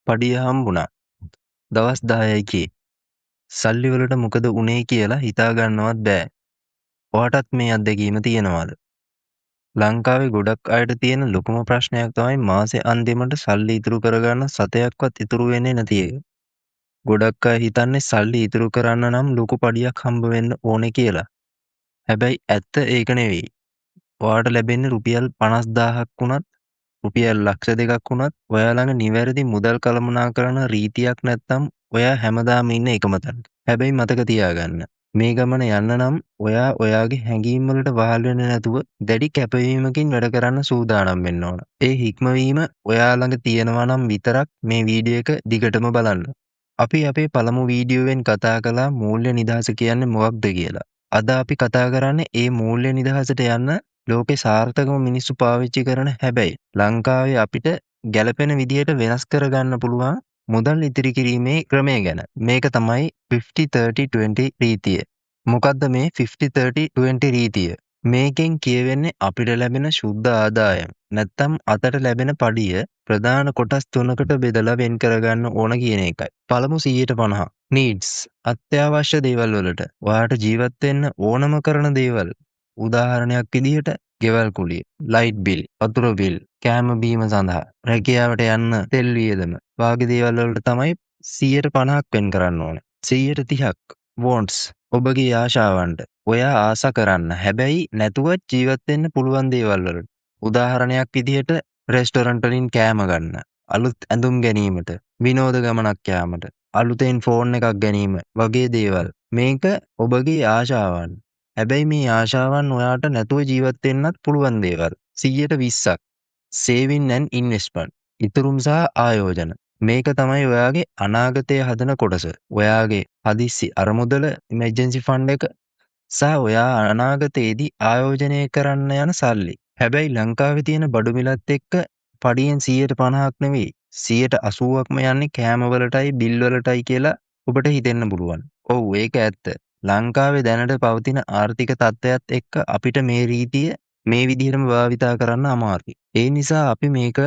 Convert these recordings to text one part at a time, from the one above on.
පඩිය හම්බුණා. දවස් 10යි. සල්ලි වලට මොකද උනේ කියලා හිතා ගන්නවත් බෑ. ඔයාටත් මේ අත්දැකීම තියෙනවද? ලංකාවේ ගොඩක් අයට තියෙන ලොකුම ප්‍රශ්නයක් තමයි මාසේ අන්තිමට සල්ලි ඉතුරු කරගන්න සතයක්වත් ඉතුරු වෙන්නේ නැති එක. ගොඩක් අය හිතන්නේ සල්ලි ඉතුරු කරන්න නම් ලොකු පඩියක් හම්බ වෙන්න ඕනේ කියලා. හැබැයි ඇත්ත ඒක නෙවෙයි. ඔයාට ලැබෙන්නේ රුපියල් 50,000ක් වුණත් රුපියල් ලක්ෂ 2ක් වුණත් ඔයා ළඟ නිවැරදි මුදල් කළමනාකරන රීතියක් නැත්නම් ඔයා හැමදාම ඉන්නේ එකම තැනක. හැබැයි මතක තියාගන්න. මේ ගමන යන්න නම් ඔයා ඔයාගේ හැඟීම් වලට වහල් වෙන්නේ නැතුව දැඩි කැපවීමකින් වැඩ කරන්න සූදානම් වෙන්න ඕන. ඒ හික්මවීම ඔයා ළඟ තියෙනවා නම් විතරක් මේ වීඩියෝ එක දිගටම බලන්න. අපි අපේ පළමු වීඩියෝවෙන් කතා කළා මූල්‍ය නිදහස කියන්නේ මොකක්ද කියලා. අද අපි කතා කරන්නේ ඒ මූල්‍ය නිදහසට යන්න ලෝකේ සාර්ථකම මිනිස්සු පාවිච්චි කරන හැබැයි ලංකාවේ අපිට ගැළපෙන විදියට වෙනස් කරගන්න පුළුවන් මුදල් ඉතිරි කිරීමේ ක්‍රමය ගැන. මේක තමයි 50-30-20 රීතිය. මොකද්ද මේ 50-30-20 රීතිය? මේකෙන් කියවෙන්නේ අපිට ලැබෙන ශුද්ධ ආදායම නැත්තම් අතට ලැබෙන පඩිය ප්‍රධාන කොටස් තුනකට බෙදලා වෙන් කරගන්න ඕන කියන එකයි. පළමු 150 needs අත්‍යවශ්‍ය දේවල් වලට ඔයාට ජීවත් වෙන්න ඕනම කරන දේවල්. උදාහරණයක් විදිහට ගෙවල් කුලිය, ලයිට් බිල්, වතුර බිල්, කෑම බීම සඳහා, රැකියාවට යන්න තෙල් වියදම වාගේ දේවල් වලට තමයි 150ක් වෙන් කරන්න ඕනේ. 130ක් wants ඔබගේ ආශාවන්ට. ඔයා ආසා කරන්න හැබැයි නැතුවත් ජීවත් වෙන්න පුළුවන් දේවල් වලට. උදාහරණයක් විදිහට රෙස්ටොරන්ට් වලින් කෑම ගන්න, අලුත් ඇඳුම් ගැනීමට, විනෝද ගමනක් යාමට, අලුතෙන් ෆෝන් එකක් ගැනීම වගේ දේවල්. මේක ඔබගේ ආශාවන්. හැබැයි මේ ආශාවන් ඔයාට නැතුව ජීවත් වෙන්නත් පුළුවන් දේවල්. 120ක් saving and investment ඉතුරුම් සහ ආයෝජන. මේක තමයි ඔයාගේ අනාගතය හදන කොටස. ඔයාගේ හදිස්සි අරමුදල emergency fund එක සහ ඔයා අනාගතයේදී ආයෝජනය කරන්න යන සල්ලි. හැබැයි ලංකාවේ තියෙන බඩු මිලත් එක්ක පඩියෙන් 150ක් නෙවෙයි 180ක්ම යන්නේ කෑම වලටයි බිල් වලටයි කියලා ඔබට හිතෙන්න පුළුවන්. ඔව් ඒක ඇත්ත. ලංකාවේ දැනට පවතින ආර්ථික තත්ත්වයක් එක්ක අපිට මේ රීතිය මේ විදිහටම භාවිතා කරන්න අමාරුයි. ඒ නිසා අපි මේක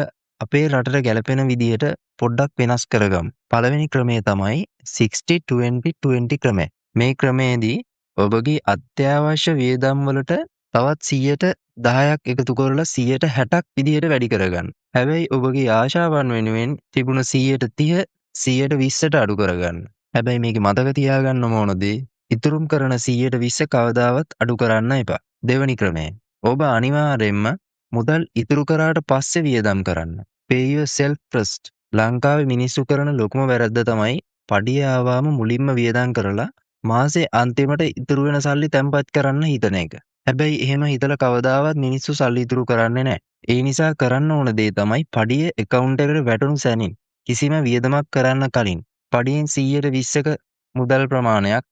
අපේ රටට ගැලපෙන විදිහට පොඩ්ඩක් වෙනස් කරගමු. පළවෙනි ක්‍රමය තමයි 60-20-20 ක්‍රමය. මේ ක්‍රමයේදී ඔබගේ අත්‍යවශ්‍ය වියදම් වලට තවත් 10ක් එකතු කරලා 60ක් විදිහට වැඩි කරගන්න. හැබැයි ඔබගේ ආශාවන් වෙනුවෙන් තිබුණ 130 120ට අඩු කරගන්න. හැබැයි මේක මතක තියාගන්න ඕන දේ ඉතුරුම් කරන 120 කවදාවත් අඩු කරන්න එපා. දෙවැනි ක්‍රමය. ඔබ අනිවාර්යෙන්ම මුදල් ඉතුරු කරාට පස්සේ වියදම් කරන්න. Pay yourself first. ලංකාවේ මිනිස්සු කරන ලොකුම වැරද්ද තමයි පඩිය ආවම මුලින්ම වියදම් කරලා මාසේ අන්තිමට ඉතුරු වෙන සල්ලි තැන්පත් කරන්න හිතන එක. හැබැයි එහෙම හිතලා කවදාවත් මිනිස්සු සල්ලි ඉතුරු කරන්නේ නැහැ. ඒ නිසා කරන්න ඕන දේ තමයි පඩිය account එකට වැටුණු සැනින් කිසිම වියදමක් කරන්න කලින් පඩියෙන් 120ක මුදල් ප්‍රමාණයක්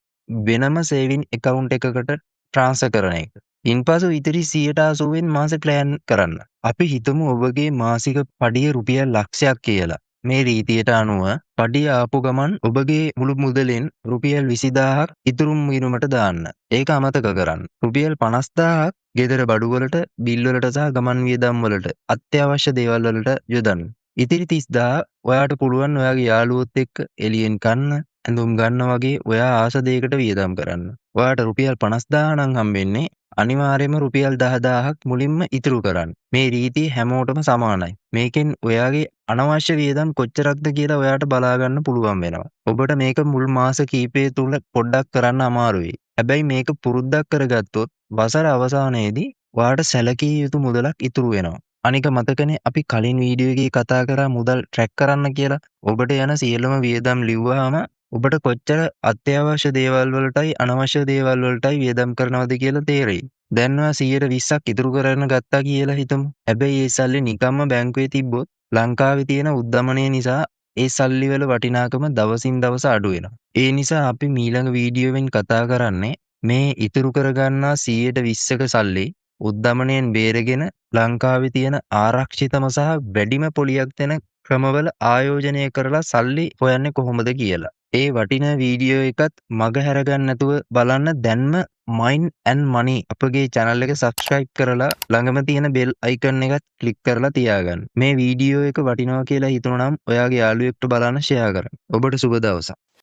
වෙනම සේවින් account එකකට transfer කරන එක. ඉන්පසු ඉතිරි 180න් මාසේ plan කරන්න. අපි හිතමු ඔබගේ මාසික පඩිය රුපියල් ලක්ෂයක් කියලා. මේ රීතියට අනුව පඩිය ආපු ගමන් ඔබගේ මුළු මුදලෙන් රුපියල් 20,000ක් ඉතුරුම් වීමට දාන්න. ඒක අමතක කරන්න. රුපියල් 50,000ක් ගෙදර බඩු වලට, බිල් වලට සහ ගමන් වියදම් වලට අත්‍යවශ්‍ය දේවල් වලට යොදන්න. ඉතිරි 30,000 ඔයාට පුළුවන් ඔයාගේ යාළුවොත් එක්ක එළියෙන් කන්න, ඇඳුම් ගන්න වගේ ඔයා ආස දෙයකට වියදම් කරන්න. ඔයාට රුපියල් 50,000 නම් හම්බෙන්නේ අනිවාර්යයෙන්ම රුපියල් 10,000ක් මුලින්ම ඉතුරු කරන්න. මේ රීතිය හැමෝටම සමානයි. මේකෙන් ඔයාගේ අනවශ්‍ය වියදම් කොච්චරක්ද කියලා ඔයාට බලා ගන්න පුළුවන් වෙනවා. ඔබට මේක මුල් මාස කීපය තුල පොඩ්ඩක් කරන්න අමාරුයි. හැබැයි මේක පුරුද්දක් කරගත්තොත් වසර අවසානයේදී ඔයාට සැලකිය යුතු මුදලක් ඉතුරු වෙනවා. අනික මතකනේ අපි කලින් වීඩියෝ එකේ කතා කරා මුදල් ට්‍රැක් කරන්න කියලා. ඔබට යන සියලුම වියදම් ලිව්වහම ඔබට කොච්චර අත්‍යවශ්‍ය දේවල් වලටයි අනවශ්‍ය දේවල් වලටයි වියදම් කරනවද කියලා තේරෙයි. දැන් ඔයා 120ක් ඉතුරු කරගෙන ගත්තා කියලා හිතමු. හැබැයි ඒ සල්ලි නිකම්ම බැංකුවේ තිබ්බොත් ලංකාවේ තියෙන උද්දමනය නිසා ඒ සල්ලි වල වටිනාකම දවසින් දවස අඩු වෙනවා. ඒ නිසා අපි ඊළඟ වීඩියෝවෙන් කතා කරන්නේ මේ ඉතුරු කරගන්නා 120ක සල්ලි උද්දමනයෙන් බේරගෙන ලංකාවේ තියෙන ආරක්ෂිතම සහ වැඩිම පොලියක් දෙන ක්‍රමවල ආයෝජනය කරලා සල්ලි හොයන්නේ කොහොමද කියලා. ඒ වටිනා වීඩියෝ එකත් මගහැර ගන්න නැතුව බලන්න දැන්ම Mind and Money අපගේ channel එක subscribe කරලා ළඟම තියෙන bell icon එකත් click කරලා තියාගන්න. මේ වීඩියෝ එක වටිනවා කියලා හිතුණා නම් ඔයාගේ යාළුවෙක්ට බලන්න share කරන්න. ඔබට සුබ දවසක්.